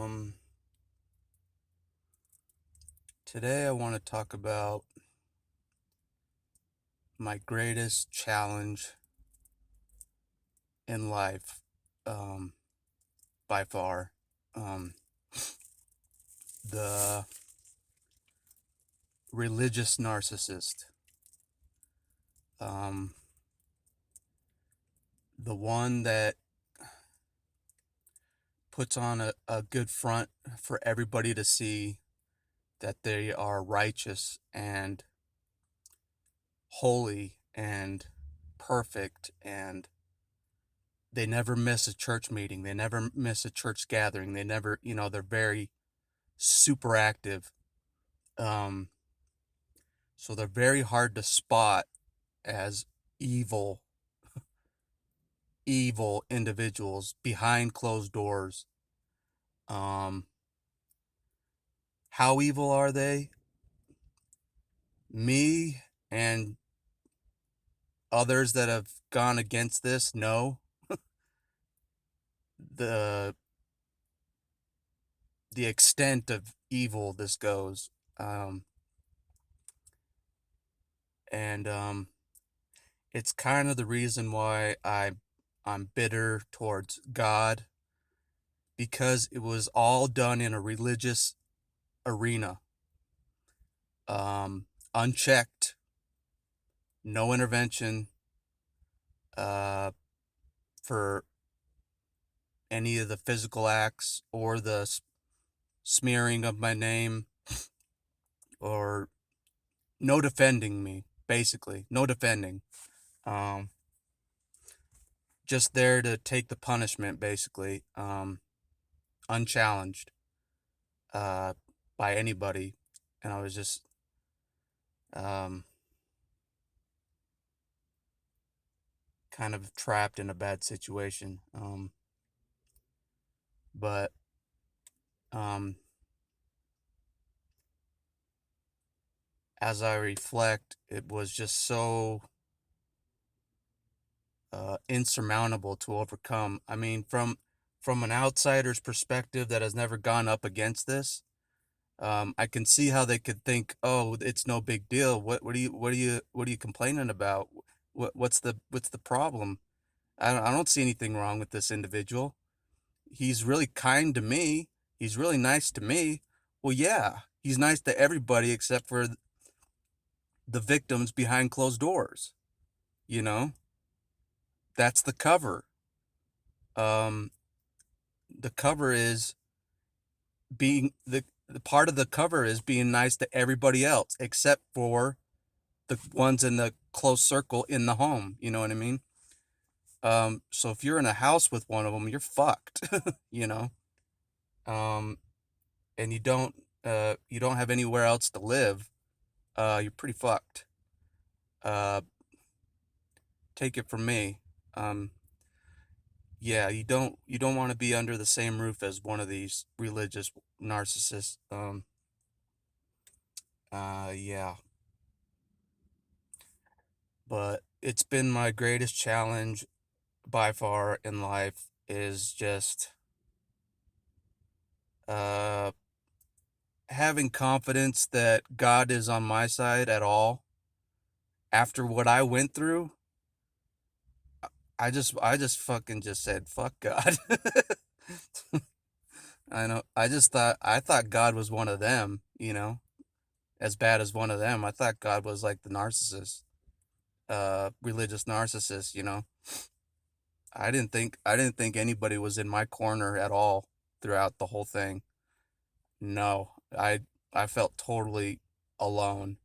Um, Today I want to talk about my greatest challenge in life, um, by far. Um, the religious narcissist. Um, the one that puts on a good front for everybody to see that they are righteous and holy and perfect, and they never miss a church meeting. They never miss a church gathering. They never, they're very super active. Um, so they're very hard to spot as evil, evil individuals behind closed doors. Um, how evil are they? Me and others that have gone against this know the the extent of evil this goes. Um, and it's kind of the reason why I'm bitter towards God, because it was all done in a religious arena, um, unchecked, no intervention uh, for any of the physical acts or the smearing of my name, or no defending me, basically. No defending. Um, just there to take the punishment, basically, unchallenged uh, by anybody. And I was just um, kind of trapped in a bad situation. But um, as I reflect, it was just so insurmountable to overcome. I mean, from an outsider's perspective that has never gone up against this, I can see how they could think, "Oh, it's no big deal. What are you complaining about? What's the problem? I don't see anything wrong with this individual. He's really kind to me. He's really nice to me." Well, yeah, he's nice to everybody except for the victims behind closed doors. You know, that's the cover. Um, the cover is being the part of the cover is being nice to everybody else except for the ones in the close circle in the home. You know what I mean? So if you're in a house with one of them, you're fucked. you know, um, and you don't have anywhere else to live. You're pretty fucked. Uh, take it from me. Um, yeah, you don't want to be under the same roof as one of these religious narcissists. Yeah, but it's been my greatest challenge by far in life, is just uh having confidence that God is on my side at all. After what I went through, I just fucking just said fuck God. I thought God was one of them, as bad as one of them. I thought God was like the narcissist, religious narcissist. I didn't think anybody was in my corner at all throughout the whole thing. No, I felt totally alone,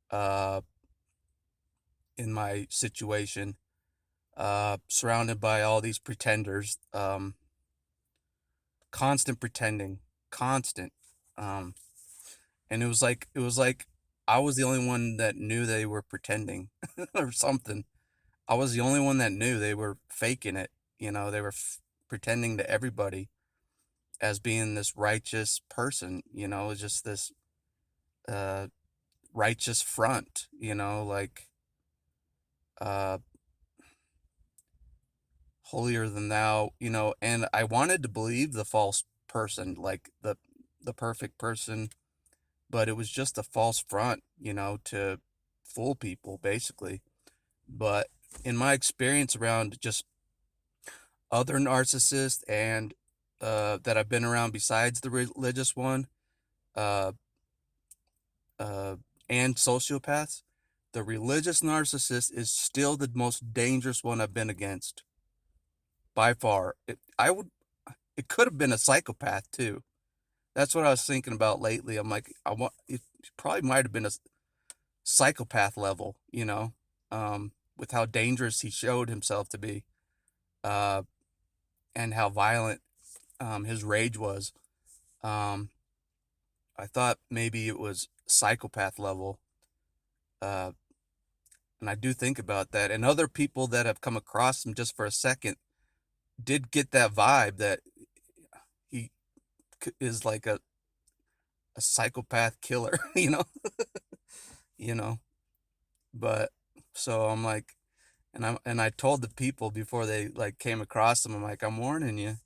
uh, in my situation, surrounded by all these pretenders, constant pretending, constant, um, and it was like I was the only one that knew they were pretending, or something. I was the only one that knew they were faking it. They were pretending to everybody as being this righteous person. Just this uh, righteous front. Like, uh, holier than thou, and I wanted to believe the false person, like the perfect person, but it was just a false front, to fool people basically. But in my experience around just other narcissists and that I've been around besides the religious one, uh, uh, and sociopaths, the religious narcissist is still the most dangerous one I've been against by far. It could have been a psychopath too. That's what I was thinking about lately. I'm like, it probably might have been a psychopath level, with how dangerous he showed himself to be, uh, and how violent his rage was. Um, I thought maybe it was psychopath level, uh, and I do think about that. And other people that have come across him just for a second did get that vibe that he is like a psychopath killer, you know. But so I'm like, and I told the people before they like came across him, I'm like, I'm warning you.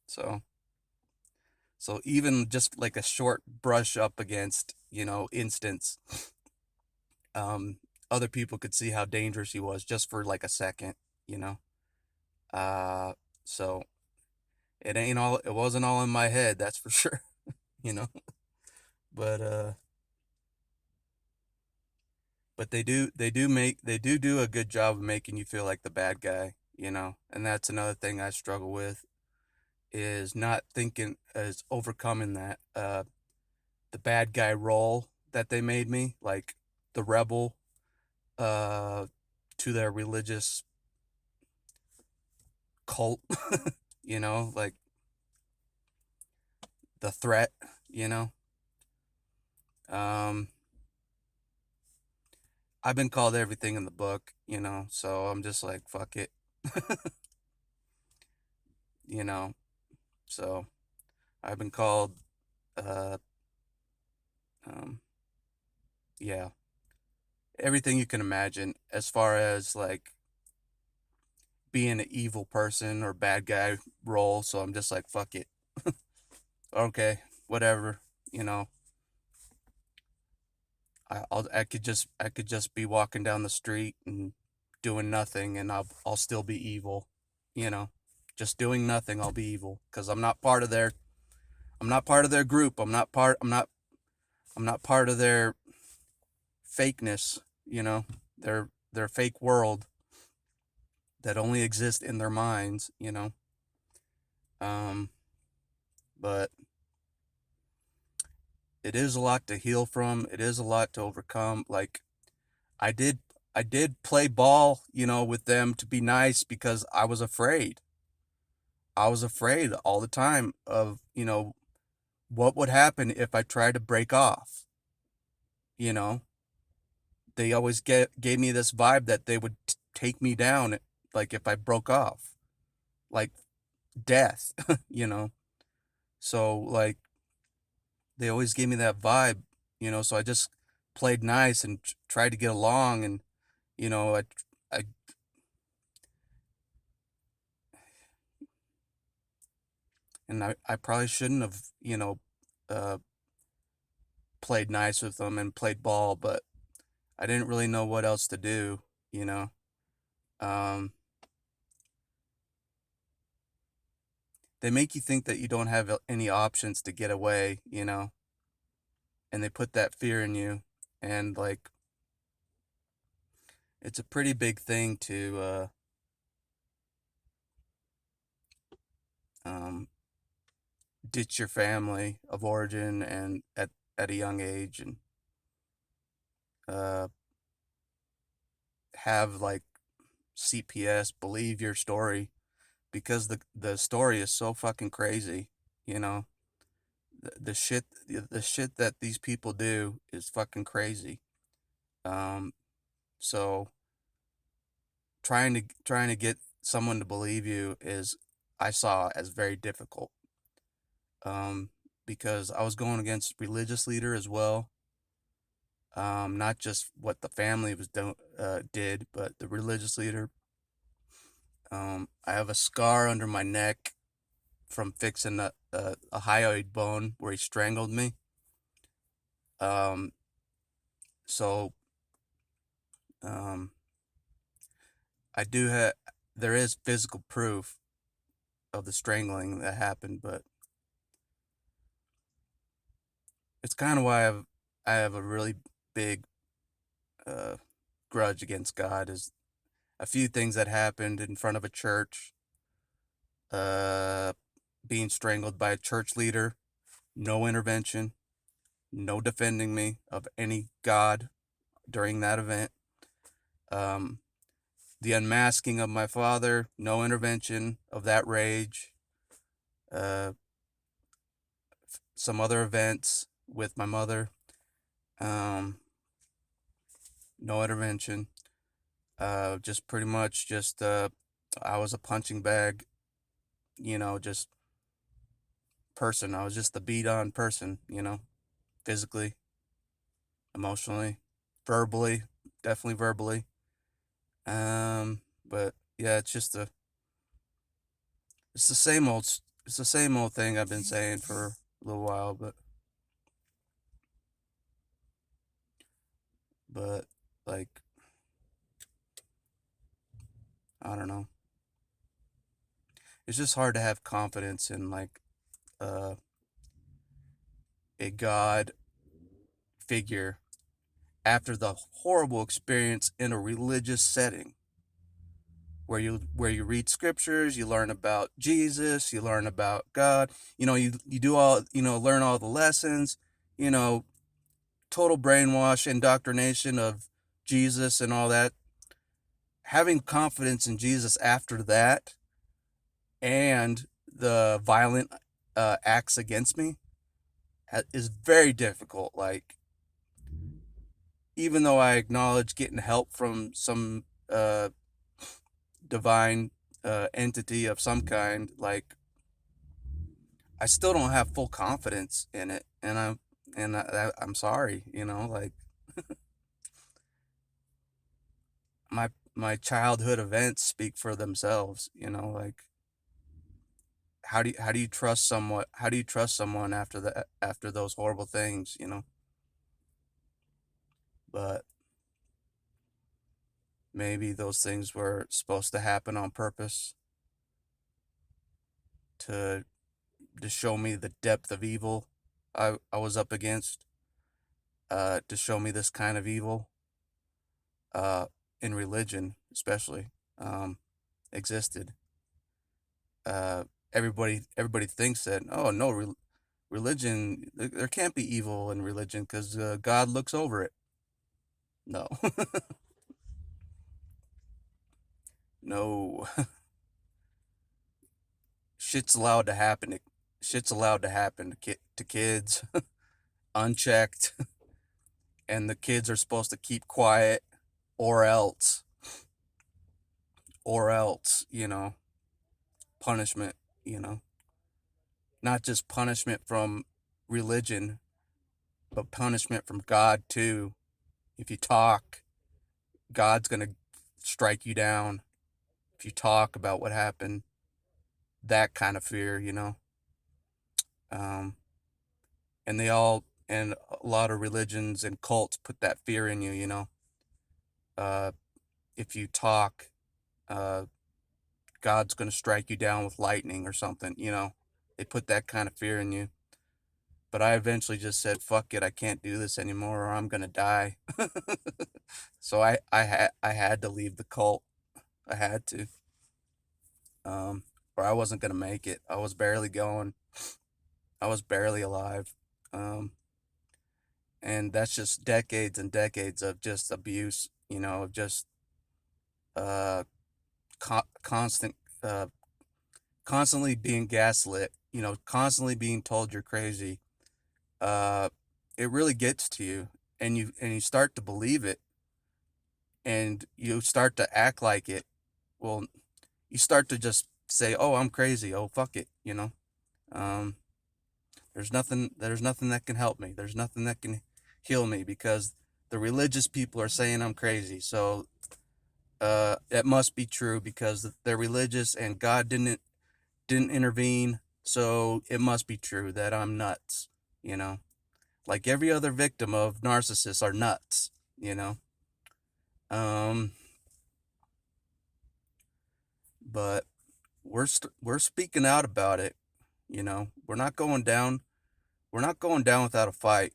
So even just like a short brush up against, instance, um, other people could see how dangerous he was just for like a second, you know. Uh, so it wasn't all in my head, that's for sure, you know. But they do a good job of making you feel like the bad guy, and that's another thing I struggle with, is not thinking as overcoming that the bad guy role that they made me, like the rebel uh to their religious cult, like the threat, you know. Um I've been called everything in the book, so I'm just like fuck it, you know. So I've been called uh um yeah, everything you can imagine as far as like being an evil person or bad guy role, so I'm just like fuck it. Okay, whatever, you know. I could just be walking down the street and doing nothing, and I'll still be evil, you know. Just doing nothing, I'll be evil because I'm not part of their group. I'm not part of their fakeness, their fake world that only exists in their minds. Um, but it is a lot to heal from. It is a lot to overcome. Like I did I did play ball, with them to be nice because I was afraid. I was afraid all the time of, what would happen if I tried to break off, you know? They always gave me this vibe that they would take me down, like if I broke off, like death, you know? So like they always gave me that vibe, so I just played nice and tried to get along, and you know, I I probably shouldn't have, uh, played nice with them and played ball, but I didn't really know what else to do, you know. Um, they make you think that you don't have any options to get away, and they put that fear in you, and like it's a pretty big thing to um, ditch your family of origin and at a young age, and uh, have like CPS believe your story because the story is so fucking crazy, you know. The shit that these people do is fucking crazy. Um, so trying to get someone to believe you is I saw as very difficult. Um, because I was going against religious leader as well. Not just what the family did, but the religious leader. I have a scar under my neck from fixing a hyoid bone where he strangled me. Um, so um, I do have there is physical proof of the strangling that happened, but it's kind of why I have a really big uh, grudge against God. Is a few things that happened in front of a church, uh, being strangled by a church leader, no intervention, no defending me of any God during that event. Um, the unmasking of my father, no intervention of that rage. Uh, some other events with my mother, um, no intervention. Just pretty much just I was a punching bag, just person. I was just the beat on person, physically, emotionally, verbally, definitely verbally. But yeah, it's the same old it's the same old thing I've been saying for a little while, but like I don't know. It's just hard to have confidence in like uh a God figure after the horrible experience in a religious setting where you read scriptures, you learn about Jesus, you learn about God, you do all, learn all the lessons, you know, total brainwash, indoctrination of Jesus and all that. Having confidence in Jesus after that and the violent acts against me is very difficult. Like, even though I acknowledge getting help from some divine entity of some kind, like I still don't have full confidence in it, and I'm sorry, like my childhood events speak for themselves, like how do you trust someone? How do you trust someone after those horrible things, But maybe those things were supposed to happen on purpose to to show me the depth of evil I was up against, to show me this kind of evil, uh, in religion, especially, existed. Uh, everybody thinks that, oh no, religion, there can't be evil in religion because God looks over it. No, no, shit's allowed to happen. Shit's allowed to happen to kids unchecked, and the kids are supposed to keep quiet, or else, punishment. You know, not just punishment from religion, but punishment from God too. If you talk, God's gonna strike you down. If you talk about what happened, that kind of fear. Um, and a lot of religions and cults put that fear in you. Uh, if you talk, uh, God's gonna strike you down with lightning or something. They put that kind of fear in you. But I eventually just said, "Fuck it, I can't do this anymore, or I'm gonna die." So I had to leave the cult. I had to, um, or I wasn't gonna make it. I was barely going. I was barely alive, and that's just decades and decades of just abuse. Of just uh, constant, uh, constantly being gaslit. Constantly being told you're crazy. Uh, it really gets to you, and you start to believe it, and you start to act like it. Well, you start to just say, "Oh, I'm crazy. Oh, fuck it." Um, there's nothing that can help me. There's nothing that can heal me because the religious people are saying I'm crazy. So it must be true because they're religious and God didn't intervene, so it must be true that I'm nuts, you know? Like every other victim of narcissists are nuts, you know? Um, but we're speaking out about it, you know? We're not going down without a fight.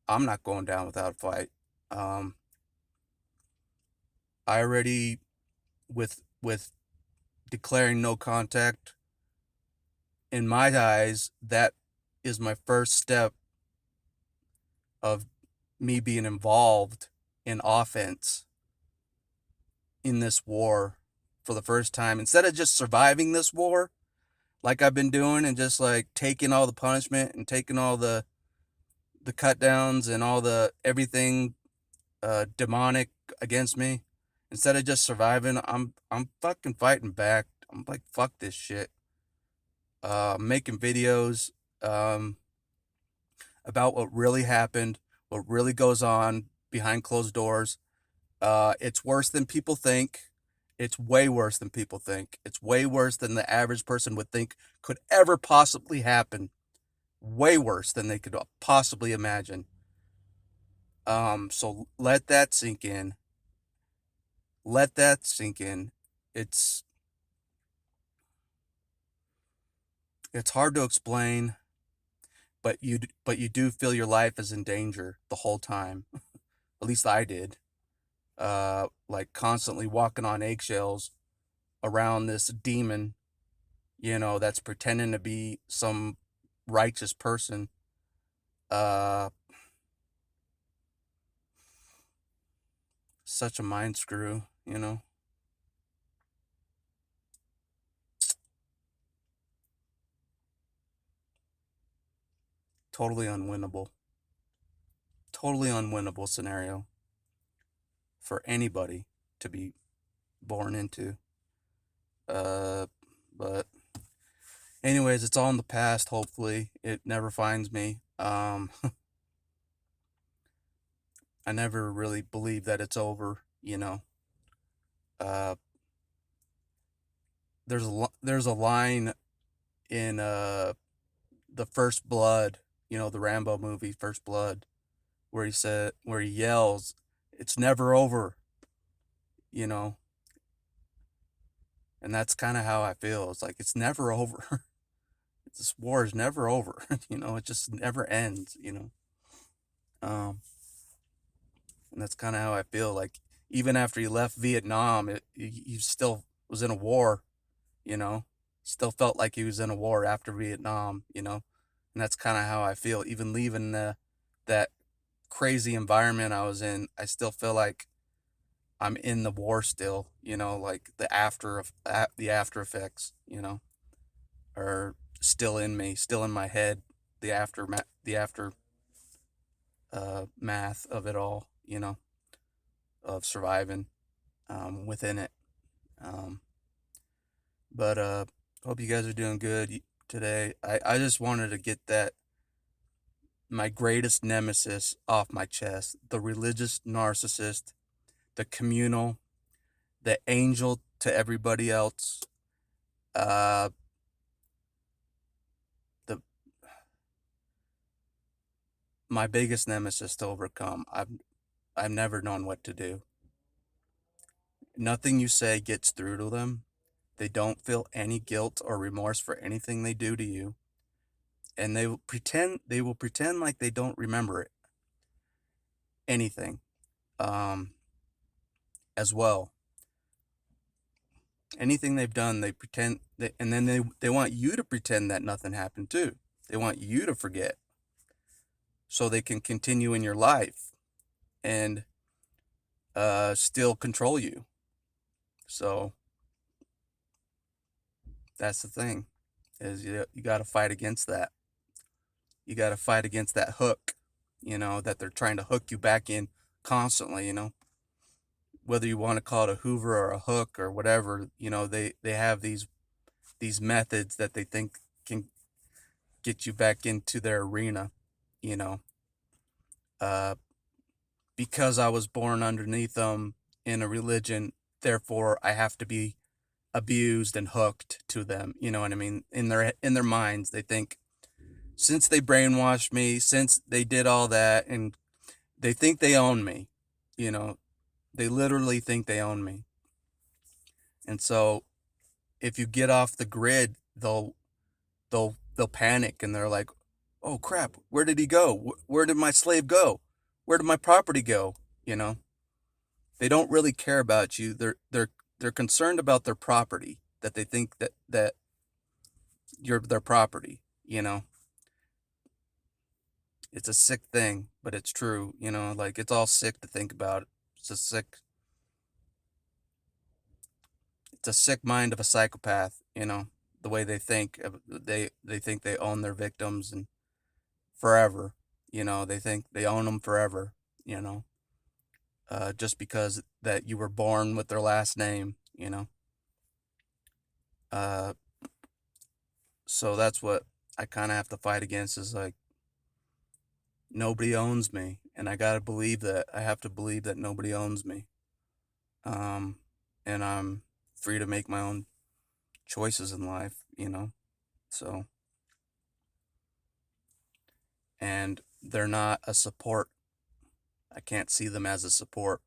I'm not going down without a fight. Um, I already with declaring no contact, in my eyes, that is my first step of me being involved in offense in this war for the first time. Instead of just surviving this war like I've been doing and just like taking all the punishment and taking all the cut downs and all the everything demonic against me. Instead of just surviving, I'm fucking fighting back. I'm like, fuck this shit. Making videos um, about what really happened, what really goes on behind closed doors. It's worse than people think. It's way worse than people think. It's way worse than the average person would think could ever possibly happen. Way worse than they could possibly imagine. So let that sink in. Let that sink in. It's it's hard to explain, but you do feel your life is in danger the whole time. At least I did. Like constantly walking on eggshells around this demon, that's pretending to be some righteous person. Uh, Such a mind screw. Totally unwinnable. Totally unwinnable scenario for anybody to be born into. Uh, but anyways, it's all in the past. Hopefully, it never finds me. I never really believe that it's over. Uh, there's a line in the First Blood, the Rambo movie First Blood, where he yells, "It's never over," you know, and that's kind of how I feel. It's like it's never over. This war is never over. It just never ends. Um, and that's kind of how I feel. Like even after he left Vietnam, he still was in a war. You know, still felt like he was in a war after Vietnam. And that's kind of how I feel. Even leaving that crazy environment I was in, I still feel like I'm in the war still. Like the after effects. Are still in me, still in my head. The after math of it all. Of surviving within it. Um, but hope you guys are doing good today. I just wanted to get that my greatest nemesis off my chest, the religious narcissist, the communal, the angel to everybody else, uh, the my biggest nemesis to overcome. I've never known what to do. Nothing you say gets through to them. They don't feel any guilt or remorse for anything they do to you, and they will pretend like they don't remember anything. Um, as well, anything they've done, they pretend, and then they want you to pretend that nothing happened too. They want you to forget so they can continue in your life and still control you. So that's the thing, is you got to fight against that. You got to fight against that hook, that they're trying to hook you back in constantly. Whether you want to call it a Hoover or a hook or whatever, they have these methods that they think can get you back into their arena, you know. Uh, because I was born underneath them, in a religion, therefore I have to be abused and hooked to them. You know what I mean? In their minds, they think, since they brainwashed me, since they did all that, and they think they own me. You know, they literally think they own me. And so if you get off the grid, they'll panic, and they're like, "Oh crap, where did he go? Where did my slave go? Where did my property go?" You know, they don't really care about you. They're concerned about their property, that they think that you're their property. You know, it's a sick thing, but it's true. You know, like, it's all sick to think about. It's a sick it's a sick mind of a psychopath. You know, the way they think. They think they own their victims and forever. You know, they think they own them forever. You know, just because that you were born with their last name. You know, uh, so that's what I kind of have to fight against, is like, nobody owns me, and I gotta believe that. I have to believe that nobody owns me. Um, and I'm free to make my own choices in life. You know, so, and they're not a support. I can't see them as a support.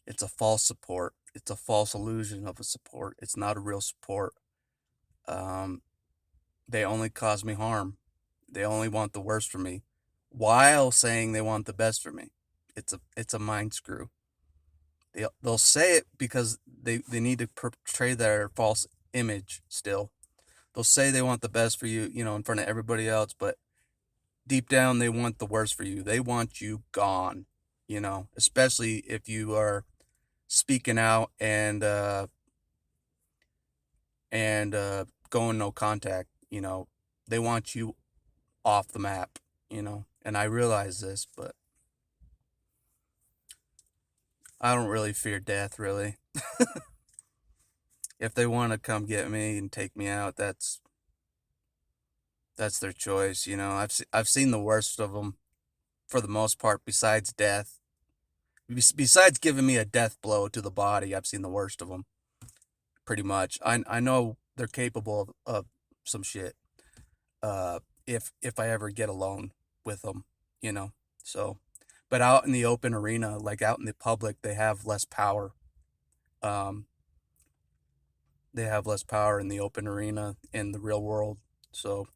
It's a false support. It's a false illusion of a support. It's not a real support. Um, they only cause me harm. They only want the worst for me, while saying they want the best for me. It's a mind screw. They'll say it because they need to portray their false image still. They'll say they want the best for you, in front of everybody else, but deep down they want the worst for you. They want you gone, especially if you are speaking out and going no contact. They want you off the map. And I realize this, but I don't really fear death, really. If they want to come get me and take me out, that's their choice. I've seen the worst of them, for the most part. Besides death, besides giving me a death blow to the body, I've seen the worst of them. Pretty much. I know they're capable of some shit. If I ever get alone with them, you know. So, but out in the open arena, like out in the public, they have less power. Um, they have less power in the open arena in the real world. So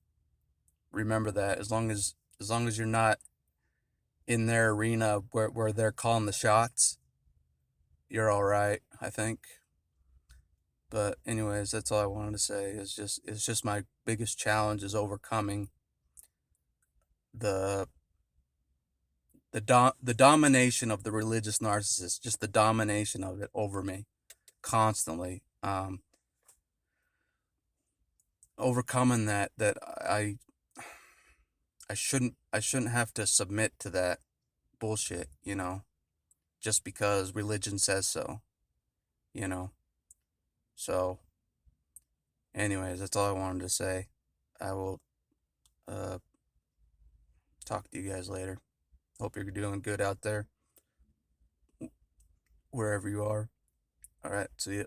remember that. As long as you're not in their arena where they're calling the shots, you're all right, I think. But anyways, that's all I wanted to say. It's just my biggest challenge is overcoming the the domination of the religious narcissist, just the domination of it over me constantly. Overcoming that I shouldn't have to submit to that bullshit, just because religion says so, you know. So, anyways, that's all I wanted to say. I will uh talk to you guys later. Hope you're doing good out there, wherever you are. All right, see ya.